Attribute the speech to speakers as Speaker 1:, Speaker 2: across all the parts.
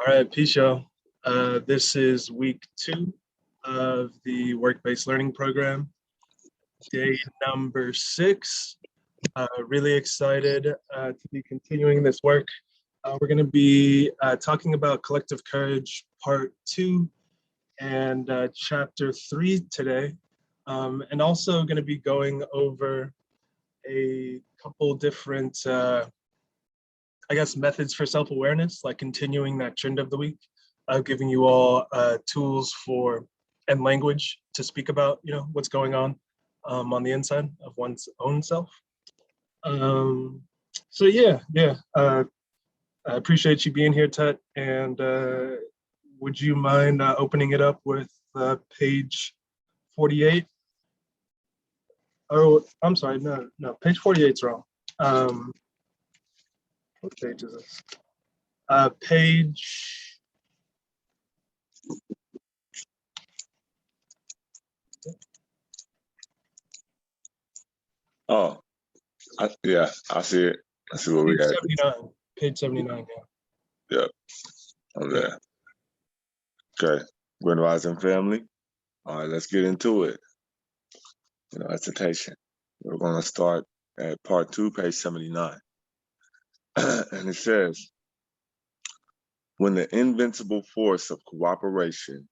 Speaker 1: All right, peace, y'all. This is week 2 of the work-based learning program, day number 6. Really excited to be continuing this work. We're going to be talking about collective courage, part 2, and chapter 3 today, and also going to be going over a couple different, methods for self-awareness, like continuing that trend of the week, giving you all tools for and language to speak about, what's going on the inside of one's own self. So yeah, I appreciate you being here, Tut, and would you mind opening it up with page 48? Oh, I'm sorry, no, page 48 is wrong. What page is this? Page.
Speaker 2: Oh, I see it. I see what we got.
Speaker 1: 79. Page 79,
Speaker 2: yeah. Yep, I'm there. Okay, Grand Rising family. All right, let's get into it. Recitation. We're going to start at part 2, page 79. And it says, when the invincible force of cooperation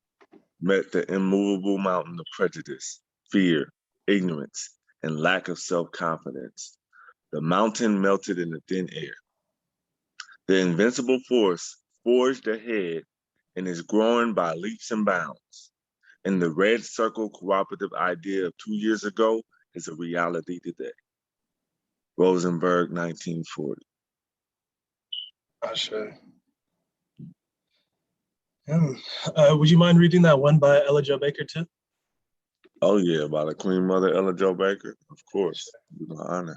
Speaker 2: met the immovable mountain of prejudice, fear, ignorance, and lack of self-confidence, the mountain melted in the thin air. The invincible force forged ahead and is growing by leaps and bounds. And the red circle cooperative idea of 2 years ago is a reality today. Rosenberg, 1940.
Speaker 1: Sure. Would you mind reading that one by Ella Jo Baker too?
Speaker 2: Oh yeah, by the Queen Mother Ella Jo Baker, of course, with honor.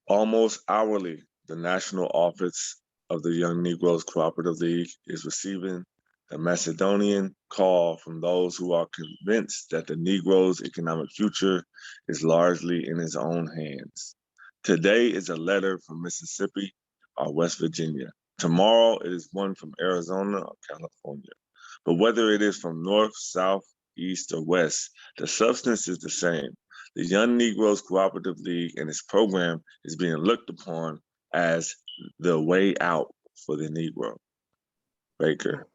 Speaker 2: Almost hourly, the National Office of the Young Negroes Cooperative League is receiving a Macedonian call from those who are convinced that the Negro's economic future is largely in his own hands. Today is a letter from Mississippi or West Virginia. Tomorrow it is one from Arizona or California. But whether it is from north, south, east, or west, the substance is the same. The Young Negroes Cooperative League and its program is being looked upon as the way out for the Negro. Baker.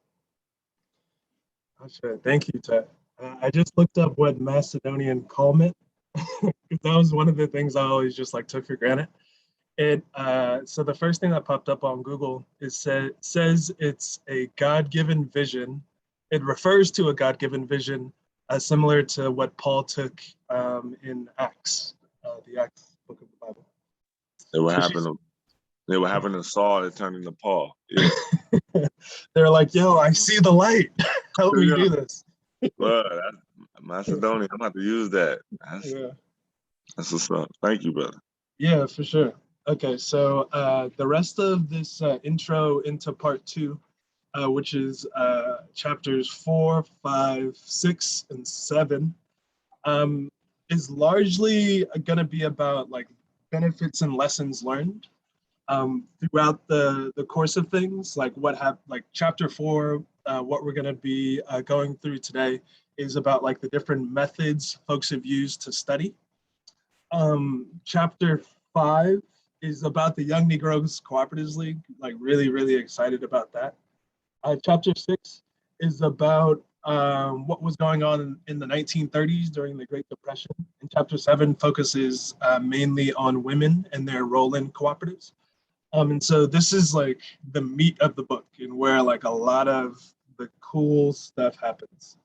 Speaker 1: Thank you, Ted. I just looked up what Macedonian call meant. That was one of the things I always just took for granted. So the first thing that popped up on Google says it's a God-given vision. It refers to a God-given vision similar to what Paul took in Acts, the Acts book of the Bible.
Speaker 2: They were having a Saul that turned into Paul. Yeah.
Speaker 1: They're like, yo, I see the light. Help me do this.
Speaker 2: Well, that's Macedonian. I'm about to use that. That's what's up. Thank you, brother.
Speaker 1: Yeah, for sure. Okay, so the rest of this intro into part 2, which is chapters 4, 5, 6, and 7, is largely going to be about benefits and lessons learned throughout the course of things. Chapter 4, what we're going to be going through today is about the different methods folks have used to study. Chapter 5 is about the Young Negroes Cooperatives League, really excited about that. Chapter 6 is about what was going on in the 1930s during the Great Depression. And chapter 7 focuses mainly on women and their role in cooperatives. And so this is the meat of the book and where a lot of the cool stuff happens.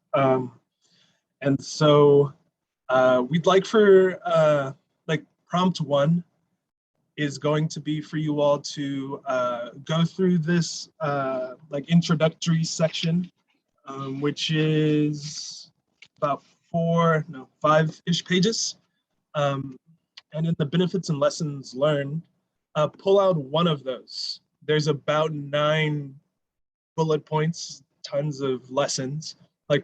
Speaker 1: And so we'd like for prompt 1 is going to be for you all to go through this introductory section, which is about 5-ish pages. And in the benefits and lessons learned, pull out one of those. There's about 9 bullet points, tons of lessons.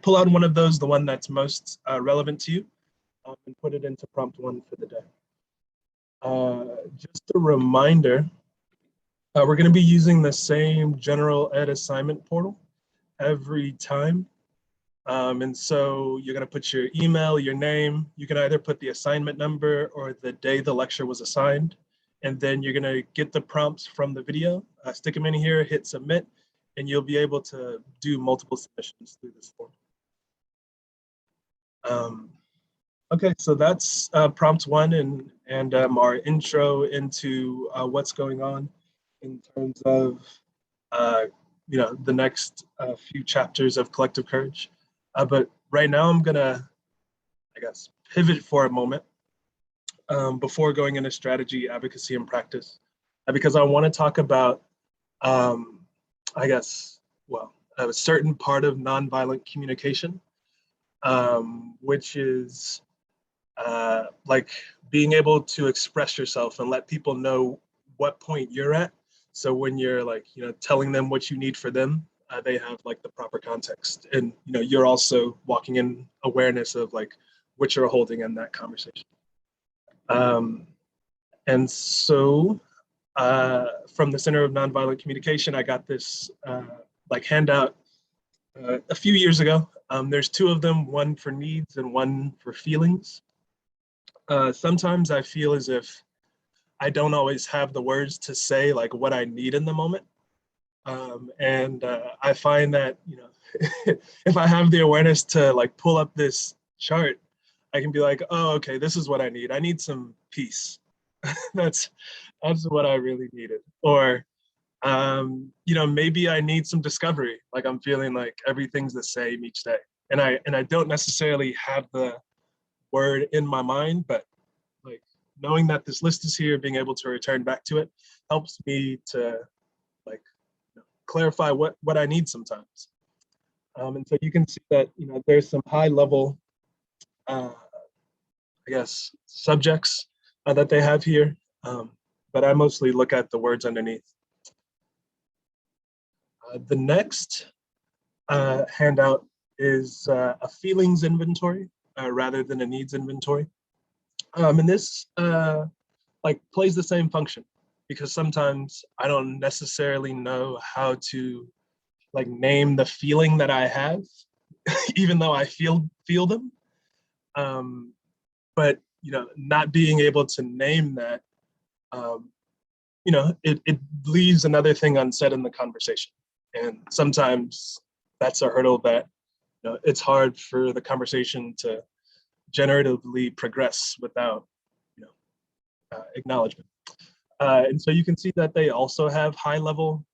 Speaker 1: Pull out one of those, the one that's most relevant to you, and put it into prompt 1 for the day. Just a reminder We're going to be using the same general ed assignment portal every time. And so you're going to put your email, your name. You can either put the assignment number or the day the lecture was assigned. And then you're going to get the prompts from the video, stick them in here, hit submit, and you'll be able to do multiple submissions through this form. Okay, so that's prompt one and our intro into what's going on in terms of the next few chapters of Collective Courage. But right now I'm gonna, I guess, pivot for a moment before going into strategy, advocacy, and practice, because I want to talk about, I guess, well, a certain part of nonviolent communication, which is like being able to express yourself and let people know what point you're at. So when you're like, telling them what you need for them, they have like the proper context, and you're also walking in awareness of like what you're holding in that conversation. And so from the Center of Nonviolent Communication, I got this like handout a few years ago. There's two of them, one for needs and one for feelings. Sometimes I feel as if I don't always have the words to say like what I need in the moment. And I find that, if I have the awareness to like pull up this chart, I can be like, oh, okay, this is what I need. I need some peace. that's what I really needed. Or, maybe I need some discovery. Like I'm feeling like everything's the same each day. And I don't necessarily have the word in my mind, but like knowing that this list is here, being able to return back to it helps me to like clarify what I need sometimes. And so you can see that there's some high level, I guess, subjects that they have here, but I mostly look at the words underneath. The next handout is a feelings inventory rather than a needs inventory. And this like plays the same function, because sometimes I don't necessarily know how to like name the feeling that I have, even though I feel them. But not being able to name that, it leaves another thing unsaid in the conversation, and sometimes that's a hurdle that it's hard for the conversation to generatively progress without acknowledgement. And so you can see that they also have high level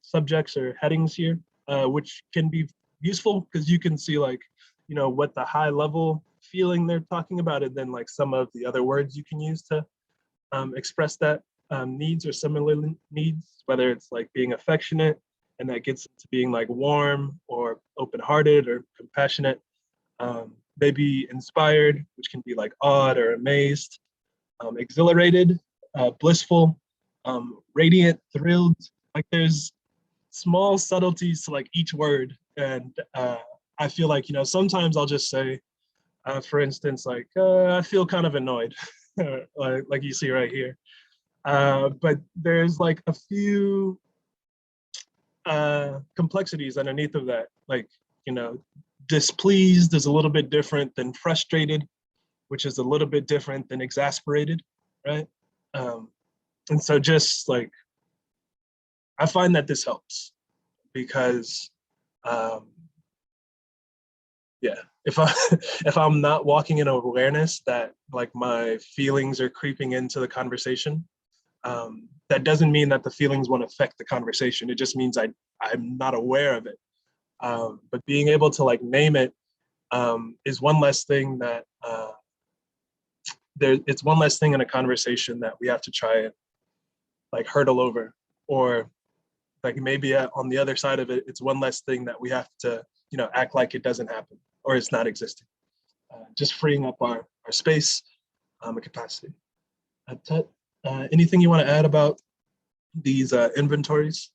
Speaker 1: subjects or headings here, which can be useful because you can see like, what the high level feeling they're talking about, and then like some of the other words you can use to express that needs or similar needs, whether it's like being affectionate, and that gets into being like warm or open-hearted or compassionate, maybe inspired, which can be like awed or amazed, exhilarated, blissful, radiant, thrilled. Like there's small subtleties to like each word. And I feel like, sometimes I'll just say, for instance, like, I feel kind of annoyed, like you see right here. But there's like a few complexities underneath of that. Like, displeased is a little bit different than frustrated, which is a little bit different than exasperated, right? And so just like, I find that this helps because, yeah, if I'm not walking in awareness that like my feelings are creeping into the conversation, that doesn't mean that the feelings won't affect the conversation. It just means I'm not aware of it. But being able to like name it is one less thing that it's one less thing in a conversation that we have to try and like hurdle over, or like maybe on the other side of it, it's one less thing that we have to act like it doesn't happen or it's not existing. Just freeing up our space and capacity. Tet, anything you want to add about these inventories?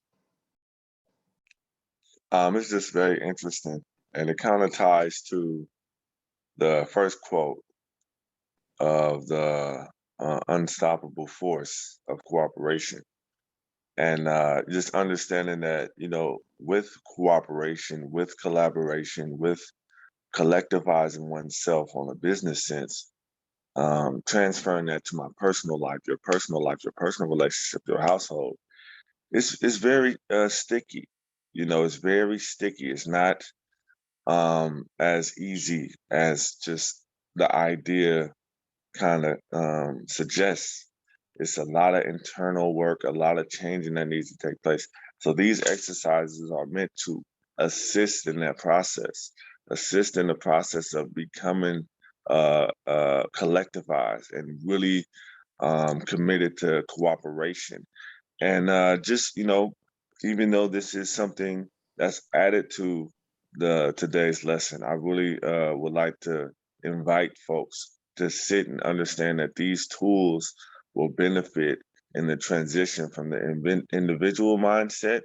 Speaker 2: It's just very interesting, and it kind of ties to the first quote of the unstoppable force of cooperation. And just understanding that, with cooperation, with collaboration, with collectivizing oneself on a business sense, transferring that to my personal life, your personal relationship, your household, it's very sticky. It's very sticky. It's not as easy as just the idea kind of suggests. It's a lot of internal work, a lot of changing that needs to take place. So these exercises are meant to assist in that process, assist in the process of becoming collectivized and really committed to cooperation. And just, even though this is something that's added to the today's lesson, I really would like to invite folks to sit and understand that these tools will benefit in the transition from the individual mindset,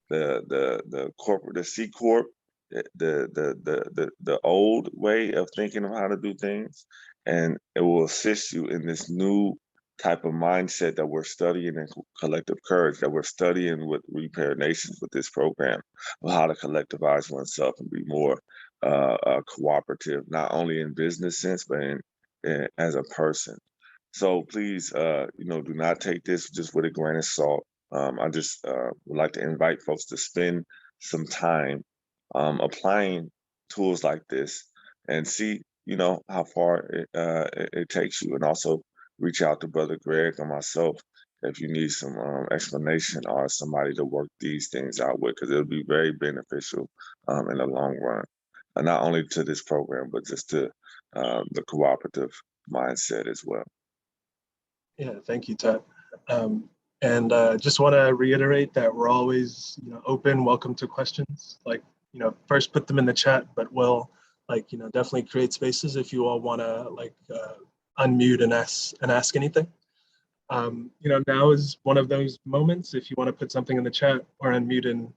Speaker 2: the corporate, the C corp, the old way of thinking of how to do things, and it will assist you in this new type of mindset that we're studying in collective courage, that we're studying with Repair Nations with this program of how to collectivize oneself and be more cooperative, not only in business sense, but in as a person. So please, do not take this just with a grain of salt. I just would like to invite folks to spend some time applying tools like this and see, how far it takes you, and also reach out to Brother Greg or myself if you need some explanation or somebody to work these things out with, because it'll be very beneficial in the long run, not only to this program, but just to the cooperative mindset as well.
Speaker 1: Yeah, thank you, Ted. And just want to reiterate that we're always, open, welcome to questions. Like, first put them in the chat, but we'll definitely create spaces if you all want to unmute and ask anything. Now is one of those moments. If you want to put something in the chat or unmute and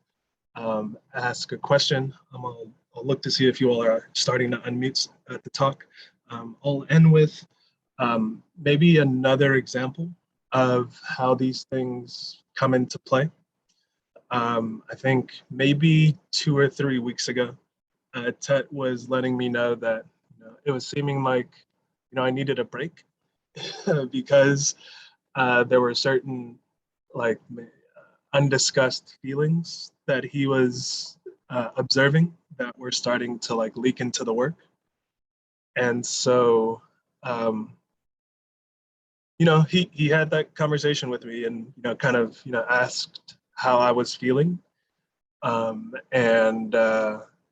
Speaker 1: ask a question, I'll look to see if you all are starting to unmute at the talk. I'll end with maybe another example of how these things come into play. I think maybe 2 or 3 weeks ago, Tet was letting me know that it was seeming like I needed a break because there were certain undiscussed feelings that he was observing that were starting to leak into the work. And so he had that conversation with me and asked how I was feeling, and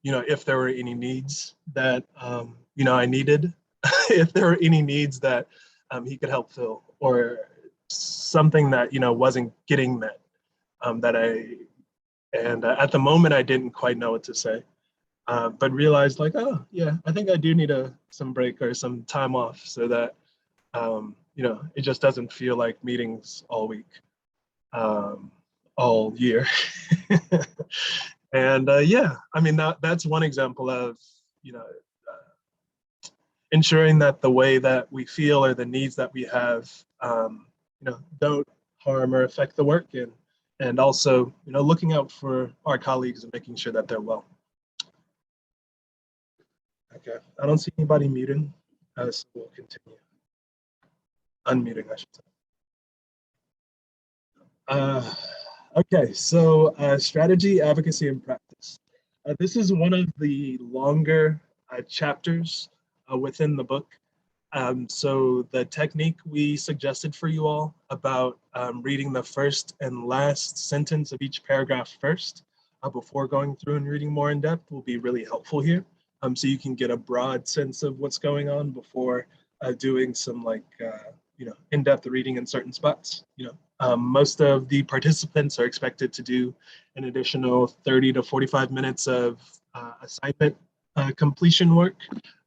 Speaker 1: if there were any needs that I needed, if there were any needs that he could help fill, or something that wasn't getting met, at the moment I didn't quite know what to say, but realized oh yeah, I think I do need some break or some time off, so that it just doesn't feel like meetings all week, all year. And yeah, I mean, that's one example of ensuring that the way that we feel or the needs that we have don't harm or affect the work, and also looking out for our colleagues and making sure that they're well. Okay, I don't see anybody muting, so we'll continue. Unmuting, I should say. Okay, so strategy, advocacy, and practice. This is one of the longer chapters within the book. So the technique we suggested for you all about reading the first and last sentence of each paragraph first before going through and reading more in depth will be really helpful here. So you can get a broad sense of what's going on before doing some in-depth reading in certain spots. Most of the participants are expected to do an additional 30 to 45 minutes of assignment completion work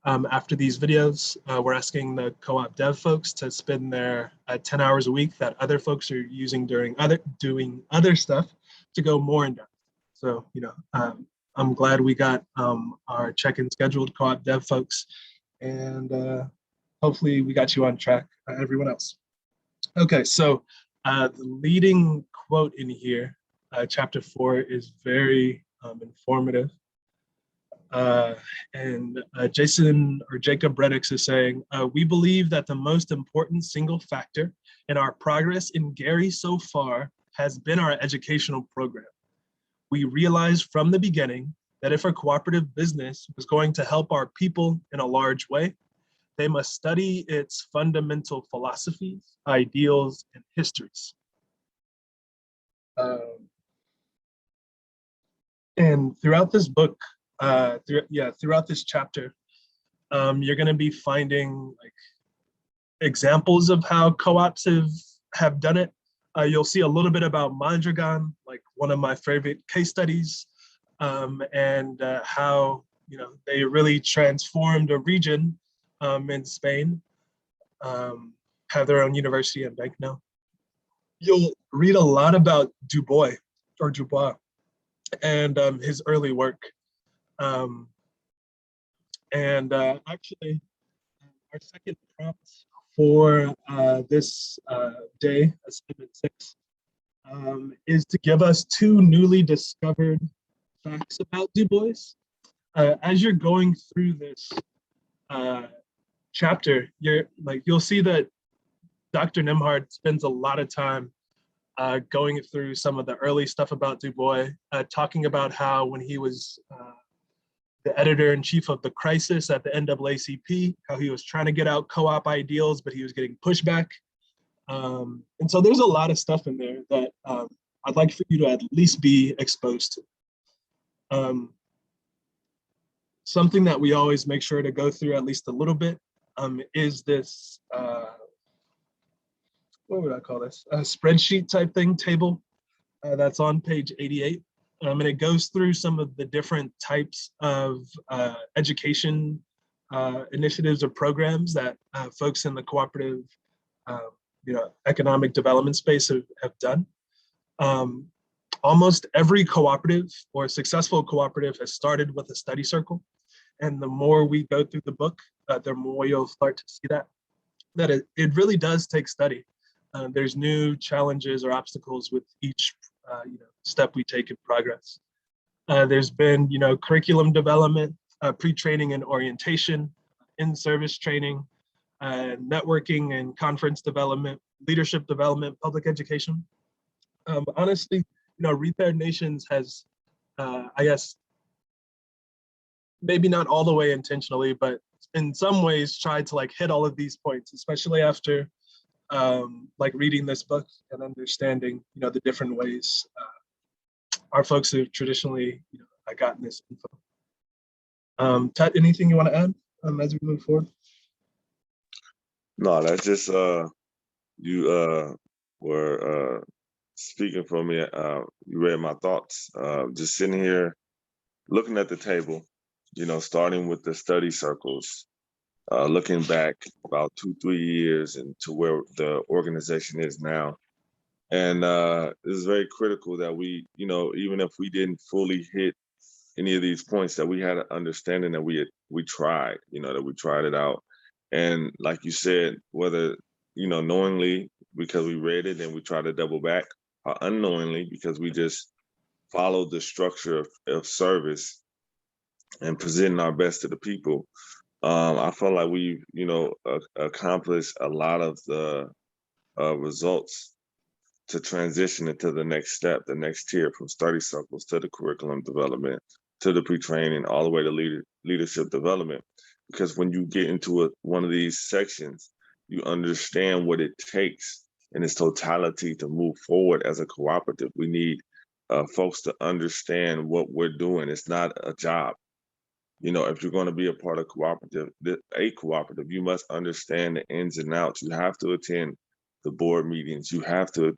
Speaker 1: after these videos. We're asking the co-op dev folks to spend their 10 hours a week that other folks are using doing other stuff to go more in depth. So, I'm glad we got our check-in scheduled, co-op dev folks, and hopefully we got you on track, everyone else. Okay, so The leading quote in here, chapter 4, is very informative. And Jacob Reddix is saying, we believe that the most important single factor in our progress in Gary so far has been our educational program. We realized from the beginning that if a cooperative business was going to help our people in a large way, they must study its fundamental philosophies, ideals, and histories. And throughout this book, throughout this chapter, you're going to be finding like examples of how co-ops have done it. You'll see a little bit about Mondragon, like one of my favorite case studies, and how they really transformed a region in Spain. Have their own university and bank now. You'll read a lot about Dubois and his early work. Actually, our second prompt for this day, assignment 6, is to give us 2 newly discovered facts about Du Bois. As you're going through this chapter, you'll see that Dr. Nemhard spends a lot of time going through some of the early stuff about Du Bois, talking about how when he was the editor-in-chief of the Crisis at the NAACP, how he was trying to get out co-op ideals, but he was getting pushback. And so there's a lot of stuff in there that I'd like for you to at least be exposed to. Something that we always make sure to go through at least a little bit is this, what would I call this? A spreadsheet type thing, table that's on page 88. And it goes through some of the different types of education initiatives or programs that folks in the cooperative, economic development space have done. Almost every cooperative or successful cooperative has started with a study circle. And the more we go through the book, the more you'll start to see that it really does take study. There's new challenges or obstacles with each step we take in progress. There's been, curriculum development, pre-training and orientation, in-service training, networking and conference development, leadership development, public education. Honestly, Repaired Nations has, I guess, maybe not all the way intentionally, but in some ways tried to hit all of these points, especially after reading this book and understanding, the different ways our folks have traditionally, gotten this info. Ted, anything you want to add as we move forward?
Speaker 2: No, that's just you were speaking for me. You read my thoughts. Just sitting here, looking at the table, starting with the study circles, looking back about 2-3 years into where the organization is now. And it's very critical that we, even if we didn't fully hit any of these points, that we had an understanding that we tried, that we tried it out. And like you said, whether, knowingly because we read it and we tried to double back, or unknowingly because we just followed the structure of service and presenting our best to the people. I felt like we've, accomplished a lot of the results to transition into the next step, the next tier, from study circles to the curriculum development, to the pre-training, all the way to leadership development. Because when you get into one of these sections, you understand what it takes in its totality to move forward as a cooperative. We need folks to understand what we're doing. It's not a job. If you're going to be a part of a cooperative, you must understand the ins and outs. You have to attend the board meetings. You have to,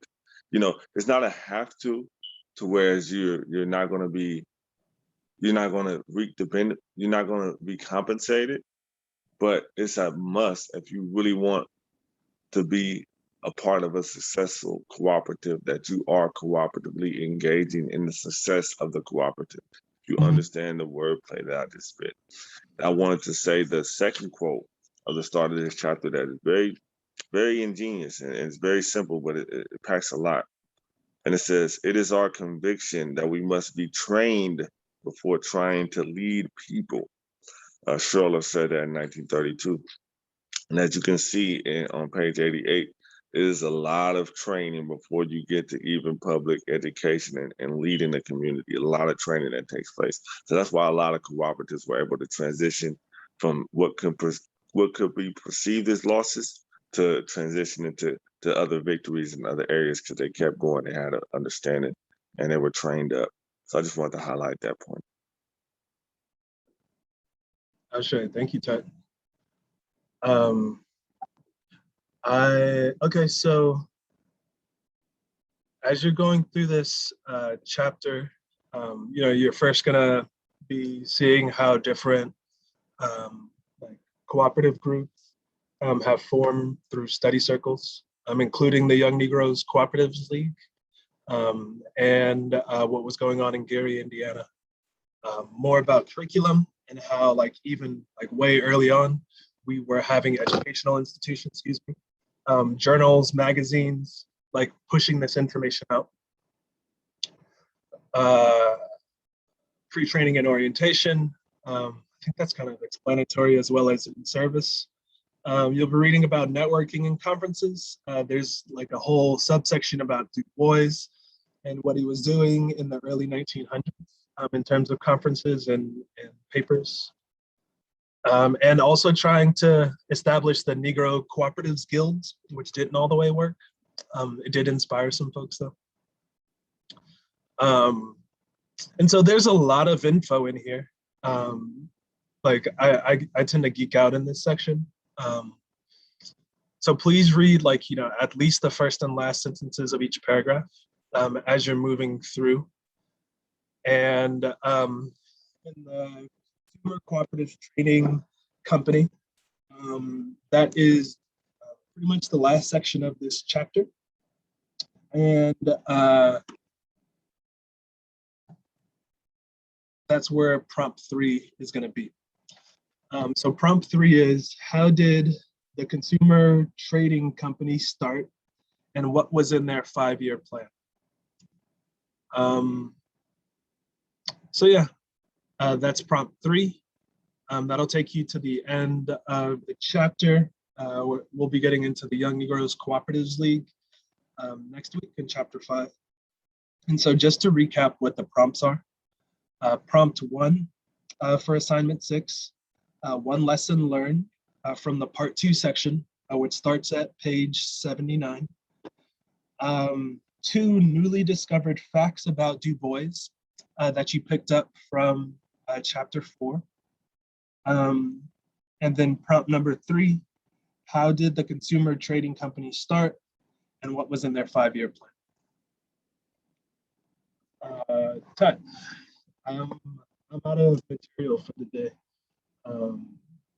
Speaker 2: it's not a have to whereas you're not going to be, you're not going to reap the, you're not going to be compensated, but it's a must if you really want to be a part of a successful cooperative, that you are cooperatively engaging in the success of the cooperative. You understand the wordplay that I just spit. I wanted to say the second quote of the start of this chapter that is very very ingenious, and it's very simple, but it packs a lot. And it says, "It is our conviction that we must be trained before trying to lead people." Schroeder said that in 1932. And as you can see on page 88, it is a lot of training before you get to even public education and leading the community. A lot of training that takes place. So that's why a lot of cooperatives were able to transition from what could be perceived as losses to transition into other victories in other areas, because they kept going. They had an understanding and they were trained up. So I just wanted to highlight that point.
Speaker 1: Sure. Thank you, Ted. Okay, so as you're going through this chapter, you're first gonna be seeing how different like cooperative groups have formed through study circles, including the Young Negroes Cooperatives League, and what was going on in Gary, Indiana. More about curriculum and how, like, even like way early on, we were having educational institutions, journals, magazines, like pushing this information out. Pre-training and orientation. I think that's kind of explanatory, as well as in service. You'll be reading about networking and conferences. There's like a whole subsection about Du Bois and what he was doing in the early 1900s in terms of conferences and papers. And also trying to establish the Negro Cooperatives Guilds, which didn't all the way work. It did inspire some folks though. And so there's a lot of info in here. Like I tend to geek out in this section. So please read, like, at least the first and last sentences of each paragraph as you're moving through. And in the Consumer Cooperative Training Company, that is pretty much the last section of this chapter. And that's where prompt 3 is going to be. So prompt 3 is, how did the Consumer Trading Company start, and what was in their 5-year plan? So yeah, that's prompt 3. That'll take you to the end of the chapter. We'll be getting into the Young Negroes Cooperatives League next week in chapter 5. And so just to recap what the prompts are, prompt 1 for assignment 6, one lesson learned from the part 2 section, which starts at page 79. 2 newly discovered facts about Du Bois that you picked up from chapter 4. And then prompt number 3, how did the Consumer Trading Company start, and what was in their 5-year plan? Ted, I'm out of material for the day.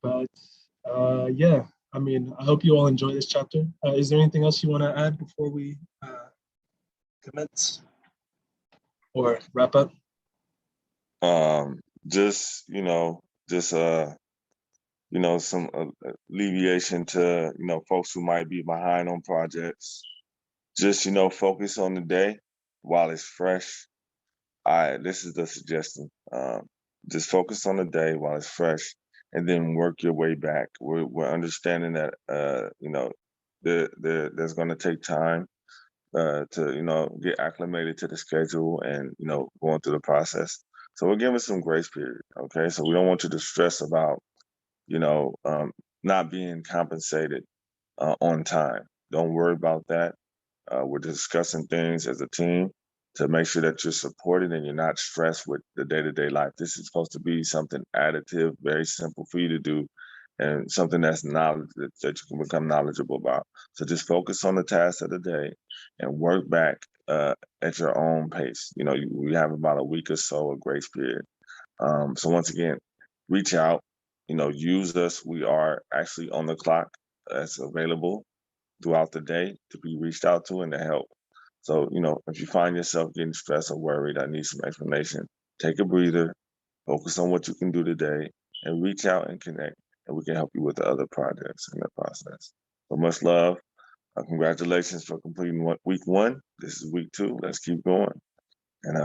Speaker 1: But yeah, I mean, I hope you all enjoy this chapter. Is there anything else you want to add before we commence or wrap up?
Speaker 2: Some alleviation to, folks who might be behind on projects. Just, focus on the day while it's fresh. This is the suggestion. Just focus on the day while it's fresh, and then work your way back. We're understanding that, there's going to take time to, get acclimated to the schedule and, going through the process. So we're giving some grace period. Okay. So we don't want you to stress about, not being compensated on time. Don't worry about that. We're discussing things as a team to make sure that you're supported and you're not stressed with the day-to-day life. This is supposed to be something additive, very simple for you to do, and something that's knowledge that you can become knowledgeable about. So just focus on the task of the day and work back at your own pace. We have about a week or so of grace period. So once again, reach out, use us. We are actually on the clock. That's available throughout the day to be reached out to and to help. So, if you find yourself getting stressed or worried, I need some explanation, take a breather, focus on what you can do today, and reach out and connect, and we can help you with the other projects in the process. So much love. Congratulations for completing week 1. This is week 2. Let's keep going. And